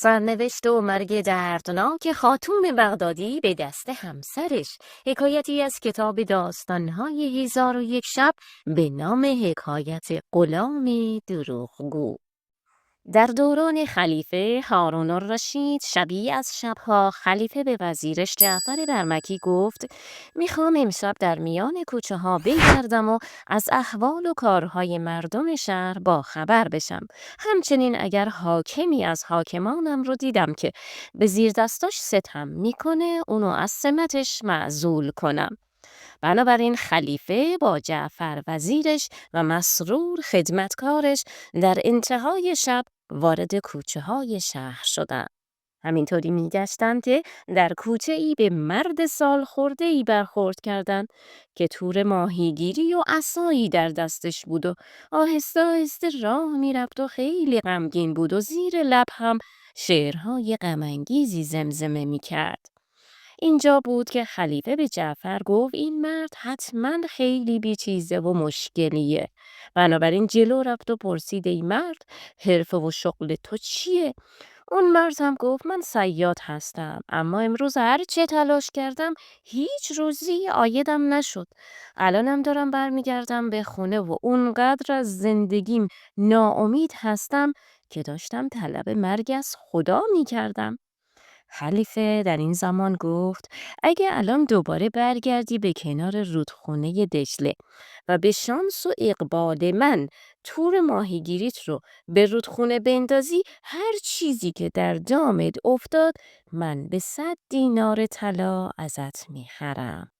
سرنوشت و مرگ دردناک خاتون بغدادی به دست همسرش، حکایتی از کتاب داستان‌های 1001 شب به نام حکایت غلام دروغگو. در دوران خلیفه هارون الرشید شبی از شبها خلیفه به وزیرش جعفر برمکی گفت: میخوام امشب در میان کوچه ها بگردم و از احوال و کارهای مردم شهر با خبر بشم. همچنین اگر حاکمی از حاکمانم رو دیدم که به زیر دستاش ستم میکنه اونو از سمتش معزول کنم. بنابراین خلیفه با جعفر وزیرش و مسرور خدمتکارش در انتهای شب وارد کوچه های شهر شدند. همینطوری میگشتند که در کوچه ای به مرد سال خورده ای برخورد کردند که تور ماهیگیری و عصایی در دستش بود و آهسته آهسته راه میرفت و خیلی غمگین بود و زیر لب هم شعرهای غمانگیزی زمزمه میکرد. اینجا بود که خلیفه به جعفر گفت این مرد حتما خیلی بیچیزه و مشکلیه. بنابراین جلو رفت و پرسید ای مرد، حرفه و شغل تو چیه؟ اون مرد هم گفت من صیاد هستم، اما امروز هر چه تلاش کردم هیچ روزی عایدم نشد. الانم دارم برمیگردم به خونه و اونقدر از زندگیم ناامید هستم که داشتم طلب مرگ از خدا میکردم. خلیفه در این زمان گفت اگه الان دوباره برگردی به کنار رودخونه دجله و به شانس و اقبال من تور ماهیگیریت رو به رودخونه بندازی، هر چیزی که در دامت افتاد من به 100 دینار طلا ازت میخرم.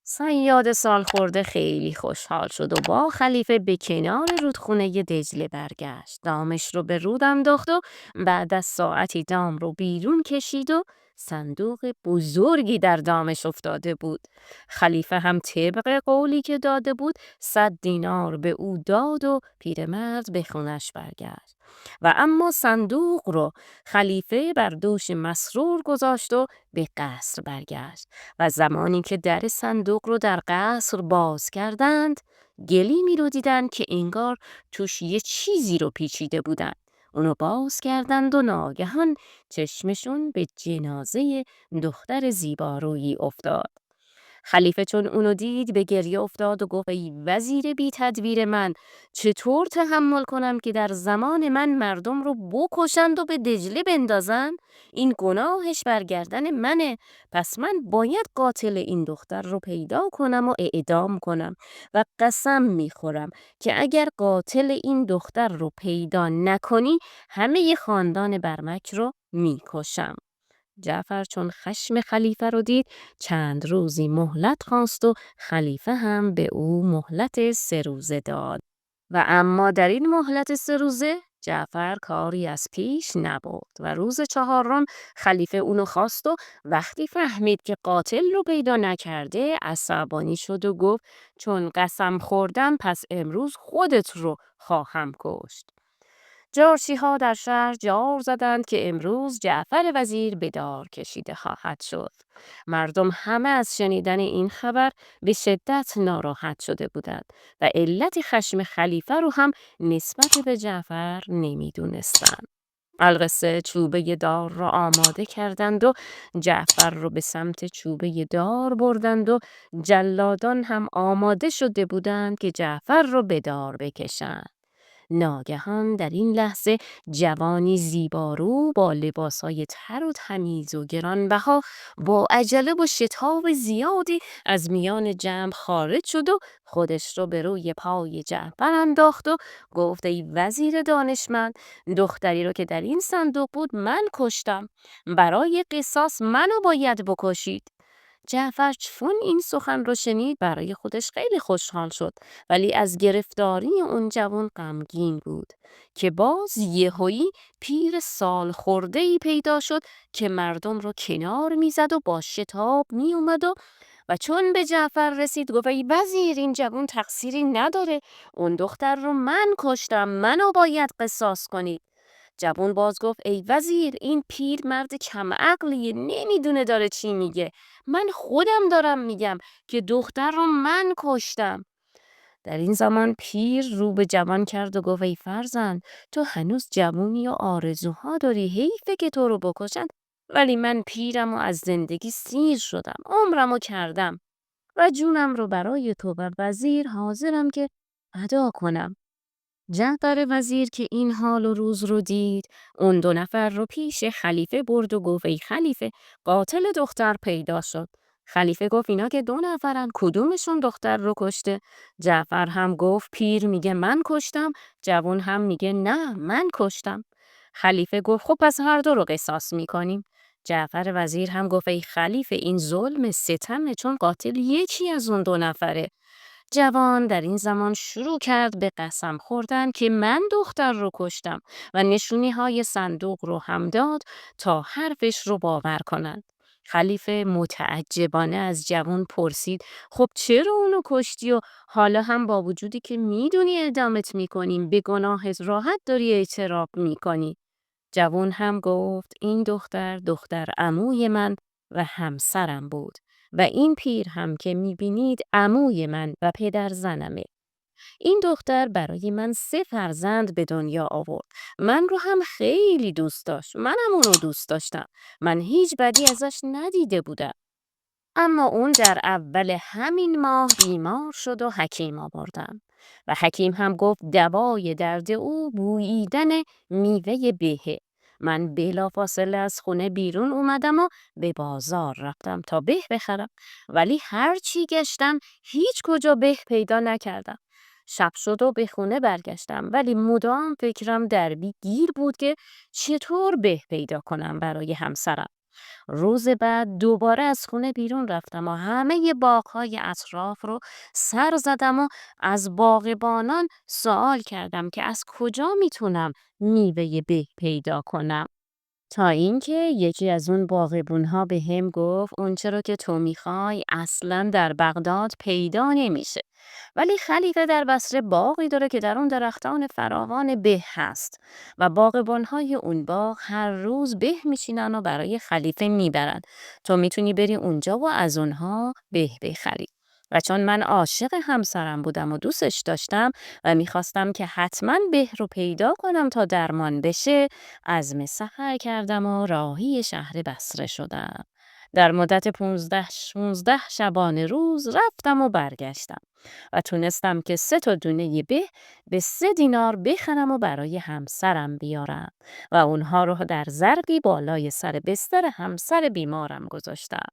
صیاد سال خورده خیلی خوشحال شد و با خلیفه به کنار رودخونه دجله برگشت. دامش رو به رود انداخت و بعد از ساعتی دام رو بیرون کشید و صندوق بزرگی در دامش افتاده بود. خلیفه هم طبق قولی که داده بود 100 دینار به او داد و پیرمرد به خونش برگشت. و اما صندوق رو خلیفه بر دوش مسرور گذاشت و به قصر برگشت. و زمانی که در صندوق رو در قصر باز کردند، گلیمی رو دیدند که انگار توش یه چیزی رو پیچیده بودند. اونو باز کردند و ناگهان چشمشون به جنازه دختر زیبارویی افتاد. خلیفه چون اونو دید به گریه افتاد و گفت ای وزیر بی تدبیر من، چطور تحمل کنم که در زمان من مردم رو بکشند و به دجله بندازند؟ این گناهش برگردن منه. پس من باید قاتل این دختر رو پیدا کنم و اعدام کنم و قسم میخورم که اگر قاتل این دختر رو پیدا نکنی همه خاندان برمک رو میکشم. جعفر چون خشم خلیفه رو دید چند روزی مهلت خواست و خلیفه هم به او مهلت 3 روزه داد. و اما در این مهلت 3 روزه جعفر کاری از پیش نبرد و روز 4 خلیفه اونو خواست و وقتی فهمید که قاتل رو پیدا نکرده عصبانی شد و گفت چون قسم خوردم پس امروز خودت رو خواهم کشت. جارچی ها در شهر جار زدند که امروز جعفر وزیر به دار کشیده خواهد شد. مردم همه از شنیدن این خبر به شدت ناراحت شده بودند و علت خشم خلیفه رو هم نسبت به جعفر نمیدونستند. القصه چوبه دار را آماده کردند و جعفر رو به سمت چوبه دار بردند و جلادان هم آماده شده بودند که جعفر رو به دار بکشند. ناگهان در این لحظه جوانی زیبارو با لباسهای تر و تمیز و گرانبها با عجله و شتاب زیادی از میان جمع خارج شد و خودش رو به روی پای جعفر انداخت و گفت ای وزیر دانشمند، دختری رو که در این صندوق بود من کشتم. برای قصاص منو باید بکشید. جعفر چون این سخن رو شنید برای خودش خیلی خوشحال شد، ولی از گرفتاری اون جوان غمگین بود که باز یهویی پیر سال خورده‌ای پیدا شد که مردم رو کنار میزد و با شتاب می اومد و چون به جعفر رسید گفت ای وزیر این جوان تقصیری نداره، اون دختر رو من کشتم، منو باید قصاص کنید. جوان باز گفت ای وزیر این پیر مرد کم عقلیه، نمیدونه داره چی میگه. من خودم دارم میگم که دختر رو من کشتم. در این زمان پیر رو به جوان کرد و گفت ای فرزند، تو هنوز جوونی و آرزوها داری، حیفه که تو رو بکشن، ولی من پیرم و از زندگی سیر شدم، عمرمو کردم و جونم رو برای تو و وزیر حاضرم که فدا کنم. جعفر وزیر که این حال و روز رو دید، اون 2 نفر رو پیش خلیفه برد و گفت ای خلیفه، قاتل دختر پیدا شد. خلیفه گفت اینا که 2 نفرن، کدومشون دختر رو کشته؟ جعفر هم گفت پیر میگه من کشتم، جوون هم میگه نه من کشتم. خلیفه گفت خب پس هر دو رو قصاص میکنیم. جعفر وزیر هم گفت ای خلیفه، این ظلم ستمه، چون قاتل یکی از اون 2 نفره. جوان در این زمان شروع کرد به قسم خوردن که من دختر رو کشتم و نشونی های صندوق رو هم داد تا حرفش رو باور کنند. خلیفه متعجبانه از جوان پرسید خب چرا اونو کشتی و حالا هم با وجودی که میدونی اعدامت میکنیم به گناهت راحت داری اعتراف میکنی؟ جوان هم گفت این دختر عموی من و همسرم بود و این پیر هم که میبینید عموی من و پدر زنمه. این دختر برای من 3 فرزند به دنیا آورد. من رو هم خیلی دوست داشت. منم اونو دوست داشتم. من هیچ بدی ازش ندیده بودم. اما اون در اول همین ماه بیمار شد و حکیم آوردم و حکیم هم گفت دوای درد او بوییدن میوه بهه. من بلافاصله از خونه بیرون اومدم و به بازار رفتم تا به بخرم، ولی هر چی گشتم هیچ کجا به پیدا نکردم. شب شد و به خونه برگشتم، ولی مدام فکرم دربی گیر بود که چطور به پیدا کنم برای همسرم. روز بعد دوباره از خونه بیرون رفتم و همه باغ‌های اطراف رو سر زدم و از باغبانان سوال کردم که از کجا میتونم میوه به پیدا کنم. تا اینکه یکی از اون باغبون‌ها به هم گفت اون چرا که تو میخوای اصلا در بغداد پیدا نمیشه. ولی خلیفه در بصره باغی داره که در اون درختان فراوان به هست و باغبان‌های اون باغ هر روز به میچینن و برای خلیفه میبرن. تو میتونی بری اونجا و از اونها به بخری. و چون من عاشق همسرم بودم و دوستش داشتم و میخواستم که حتما به رو پیدا کنم تا درمان بشه، عزم سفر کردم و راهی شهر بصره شدم. در مدت 15 شبانه روز رفتم و برگشتم و تونستم که 3 تا دونه به 3 دینار بخرم و برای همسرم بیارم و اونها رو در زرقی بالای سر بستر همسر بیمارم گذاشتم.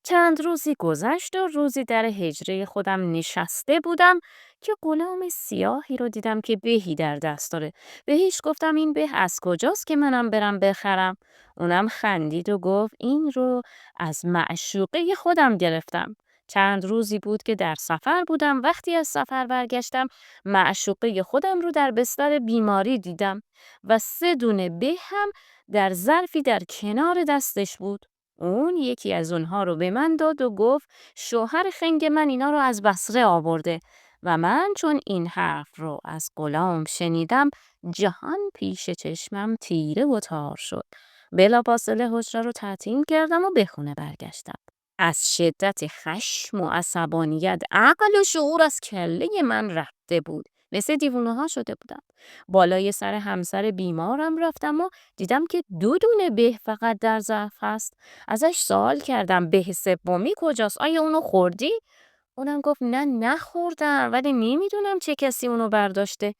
چند روزی گذشت و روزی در حجره خودم نشسته بودم که غلام سیاهی رو دیدم که بهی در دست داره. بهش گفتم این به از کجاست که منم برم بخرم؟ اونم خندید و گفت این رو از معشوقه خودم گرفتم. چند روزی بود که در سفر بودم. وقتی از سفر برگشتم معشوقه خودم رو در بستر بیماری دیدم و 3 دونه به هم در ظرفی در کنار دستش بود. اون یکی از اونها رو به من داد و گفت شوهر خنگ من اینا رو از بصره آورده و من چون این حرف رو از غلام شنیدم جهان پیش چشمم تیره و تار شد. بلافاصله حجره رو تعطیل کردم و به خونه برگشتم. از شدت خشم و عصبانیت عقل و شعور از کله من رفته بود. مثل دیوونه ها شده بودم. بالای سر همسر بیمارم رفتم و دیدم که 2 دونه به فقط در ظرف هست. ازش سوال کردم به سومی کجاست؟ آیا اونو خوردی؟ اونم گفت نه نخوردم، ولی نمیدونم چه کسی اونو برداشته.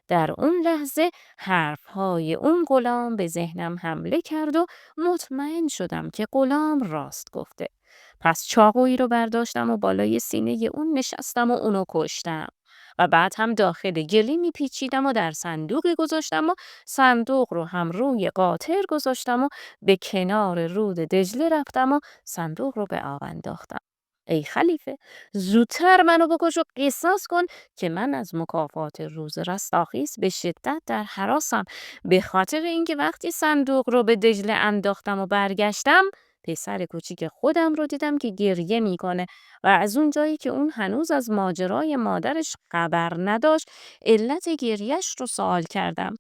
در اون لحظه حرفهای اون غلام به ذهنم حمله کرد و مطمئن شدم که غلام راست گفته. پس چاقویی رو برداشتم و بالای سینه اون نشستم و اونو کشتم. و بعد هم داخل گلی میپیچیدم و در صندوقی گذاشتم و صندوق رو هم روی قاطر گذاشتم و به کنار رود دجله رفتم و صندوق رو به آب انداختم. ای خلیفه، زودتر منو بکش و قصاص کن که من از مکافات روز رستاخیز به شدت در هراسم، به خاطر اینکه وقتی صندوق رو به دجله انداختم و برگشتم پسر کوچیک خودم رو دیدم که گریه میکنه و از اون جایی که اون هنوز از ماجرای مادرش خبر نداشت علت گریهش رو سوال کردم.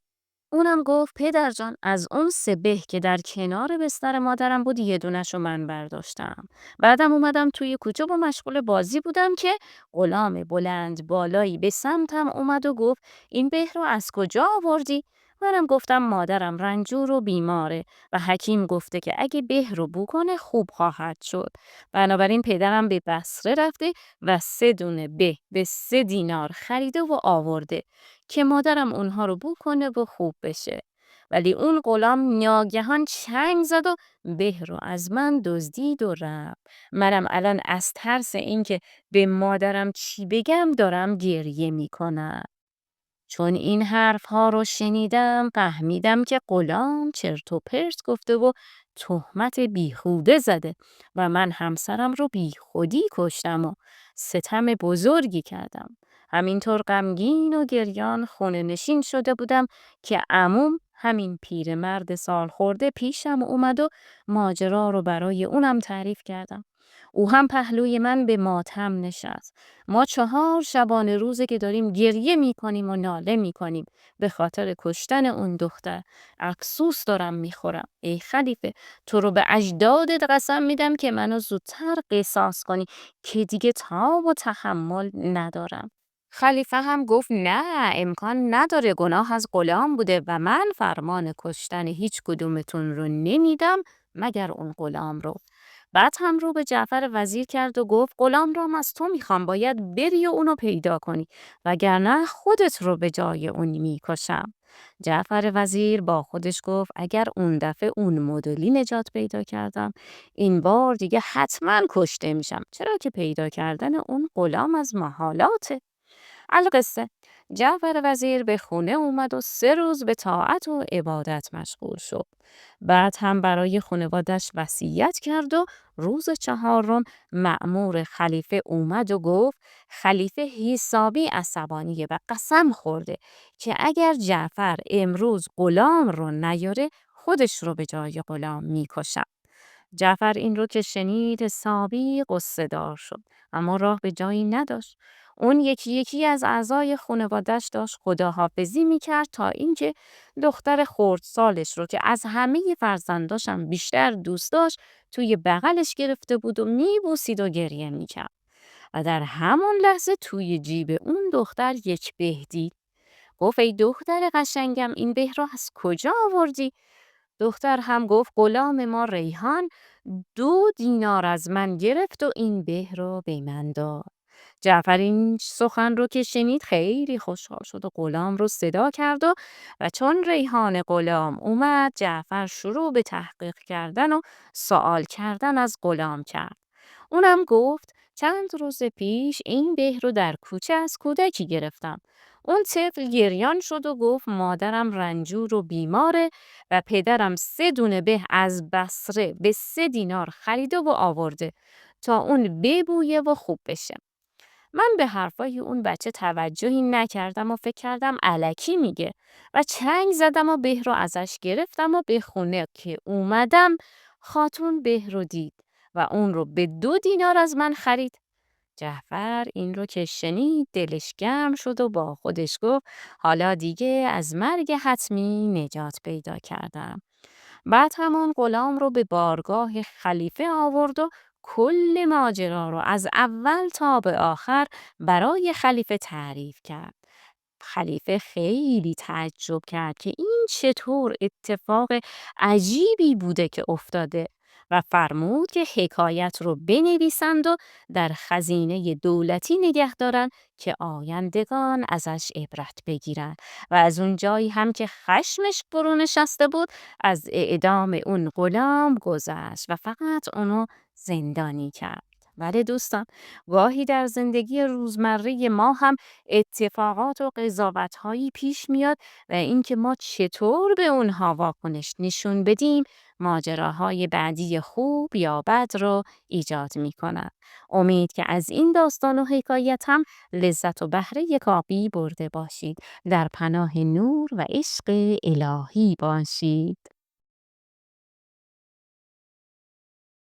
اونم گفت پدر جان، از اون 3 به که در کنار بستر مادرم بود یه دونه‌شو من برداشتم. بعدم اومدم توی کوچه و مشغول بازی بودم که غلام بلند بالایی به سمتم اومد و گفت این به رو از کجا آوردی؟ منم گفتم مادرم رنجور و بیماره و حکیم گفته که اگه به رو بو کنه خوب خواهد شد. بنابراین پدرم به بصره رفته و 3 دونه به 3 دینار خریده و آورده که مادرم اونها رو بو کنه و خوب بشه. ولی اون غلام ناگهان چنگ زد و به رو از من دزدید و رفت. منم الان از ترس اینکه به مادرم چی بگم دارم گریه میکنم. چون این حرفها رو شنیدم فهمیدم که غلام چرت و پرت گفته و تهمت بیهوده زده و من همسرم رو بیخودی کشتم و ستم بزرگی کردم. همینطور غمگین و گریان خونه نشین شده بودم که عموم همین پیرمرد سال خورده پیشم اومد و ماجرا رو برای اونم تعریف کردم. او هم پهلوی من به ماتم نشست. ما 4 شبانه روزه که داریم گریه میکنیم و ناله میکنیم به خاطر کشتن اون دختر. افسوس دارم میخورم. ای خلیفه، تو رو به اجدادت قسم میدم که منو زودتر قصاص کنی که دیگه تاب و تحمل ندارم. خلیفه هم گفت نه، امکان نداره، گناه از غلام بوده و من فرمان کشتن هیچ کدومتون رو نمیدم مگر اون غلام رو. بعد هم رو به جعفر وزیر کرد و گفت غلام رو از تو میخوام، باید بری و اونو پیدا کنی وگرنه خودت رو به جای اون میکشم. جعفر وزیر با خودش گفت اگر اون دفعه اون مدلی نجات پیدا کردم این بار دیگه حتما کشته میشم، چرا که پیدا کردن اون غلام از محالاته. القصه، جعفر وزیر به خونه اومد و 3 روز به طاعت و عبادت مشغول شد. بعد هم برای خانوادش وصیت کرد و روز 4 مأمور خلیفه اومد و گفت خلیفه حسابی عصبانیه و قسم خورده که اگر جعفر امروز غلام رو نیاره خودش رو به جای غلام میکشم. جعفر این رو که شنید حسابی غصه دار شد، اما راه به جایی نداشت. اون یکی یکی از اعضای خانوادش داشت خداحافظی میکرد تا اینکه دختر خردسالش رو که از همه فرزنداشم بیشتر دوست داشت توی بغلش گرفته بود و میبوسید و گریه میکرد. و در همون لحظه توی جیب اون دختر یک به دید. گفت ای دختر قشنگم، این به رو از کجا آوردی؟ دختر هم گفت غلام ما ریحان 2 دینار از من گرفت و این به رو به من داد. جعفر این سخن رو که شنید خیلی خوشحال شد و غلام رو صدا کرد و چون ریحان غلام اومد جعفر شروع به تحقیق کردن و سوال کردن از غلام کرد. اونم گفت چند روز پیش این به رو در کوچه از کودکی گرفتم. اون طفل گریان شد و گفت مادرم رنجور و بیماره و پدرم 3 دونه به از بصره به 3 دینار خریده و آورده تا اون ببویه و خوب بشه. من به حرفای اون بچه توجهی نکردم و فکر کردم الکی میگه و چنگ زدم و به رو ازش گرفتم و به خونه که اومدم خاتون به رو دید و اون رو به 2 دینار از من خرید. جعفر این رو که شنید دلش گرم شد و با خودش گفت حالا دیگه از مرگ حتمی نجات پیدا کردم. بعد همون غلام رو به بارگاه خلیفه آورد و کل ماجرا رو از اول تا به آخر برای خلیفه تعریف کرد. خلیفه خیلی تعجب کرد که این چطور اتفاق عجیبی بوده که افتاده و فرمود که حکایت رو بنویسند و در خزینه دولتی نگه دارند که آیندگان ازش عبرت بگیرند. و از اون جایی هم که خشمش فرو نشسته بود از اعدام اون غلام گذشت و فقط اونو زندانی کرد. بله دوستان، گاهی در زندگی روزمره ما هم اتفاقات و قضاوت‌هایی پیش میاد و اینکه ما چطور به اونها واکنش نشون بدیم ماجراهای بعدی خوب یا بد رو ایجاد میکنن. امید که از این داستان و حکایت هم لذت و بهره کافی برده باشید. در پناه نور و عشق الهی باشید.